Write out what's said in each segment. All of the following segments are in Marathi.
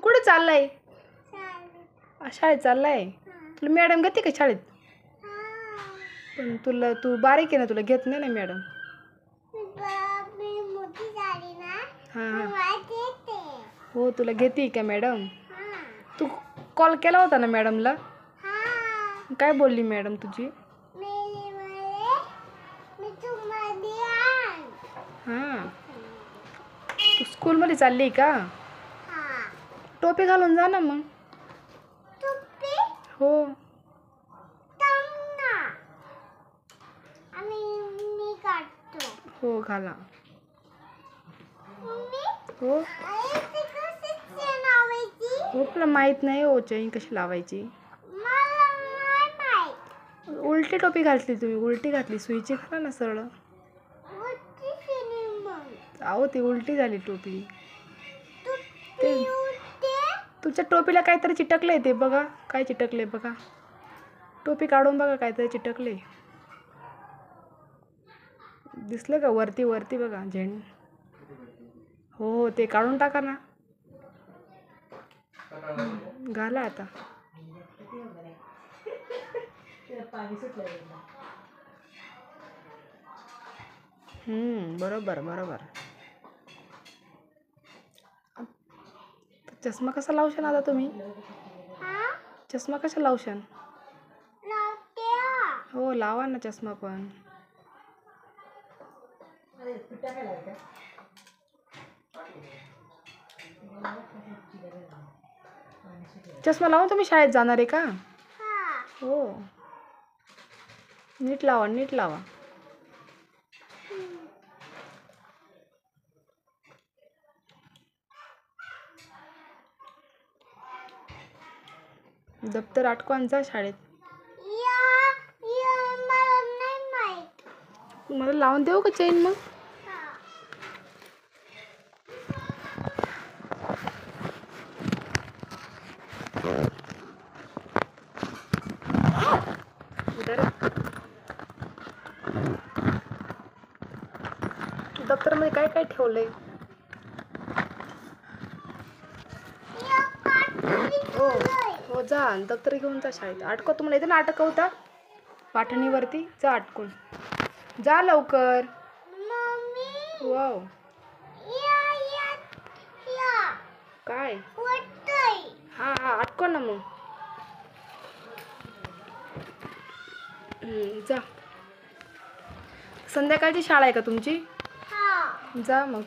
कुठे चाललाय? शाळेत चाललाय. तुला मॅडम घेते का शाळेत? पण तू बारीक आहे ना, तुला घेत नाही ना मॅडम. हां हो, तुला घेते का मॅडम? तू कॉल केला होता ना मॅडमला? काय बोलली मॅडम तुझी? हां, तू स्कूलमध्ये चालली का? टोपी घालून जा ना मग. हो हो, घाला. हो हो, तुला माहीत नाही हो चैन कशी लावायची. उलटी टोपी घातली तुम्ही, उलटी घातली. सुईची घाला ना सरळ. अहो ती उलटी झाली टोपी. तुमच्या टोपीला काहीतरी चिटकलंय, ते बघा काय चिटकलंय बघा. टोपी काढून बघा, काहीतरी चिटकलंय. दिसलं का? वरती वरती बघा झेंड. हो हो, ते काढून टाका ना. घाला आता. बरोबर बरोबर. चष्मा कसा लावशान आता तुम्ही? चष्मा कसा लावशान? हो, लावा ना चष्मा पण. चष्मा लावून तुम्ही शाळेत जाणार आहे का? हो, नीट लावा, नीट लावा. दप्तर अटकवान जा शाळेत. मला लावून देऊ का चेन मग? दप्तरामध्ये काय काय ठेवलंय? हो हो, जा दप्तर घेऊन जा शाळेत. अटकव, तुम्हाला इथे ना अटकवता पाठणीवरती. जा अटकून, जा लवकर. वाव, काय? हा हा, अटकव ना मग. जा. संध्याकाळची शाळा आहे का तुमची? जा मग.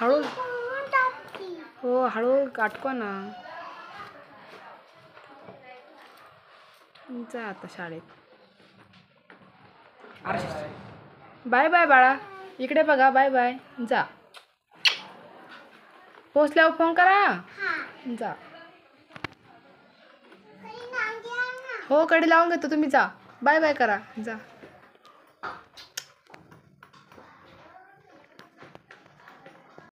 हळू. हो, हळू अटकवा ना. जा आता शाळेत. बाय बाय बाळा. इकडे बघा, बाय बाय. जा. पोचल्यावर फोन करा. जा. हो, कडी लावून घेतो, तुम्ही जा. बाय बाय करा. जा.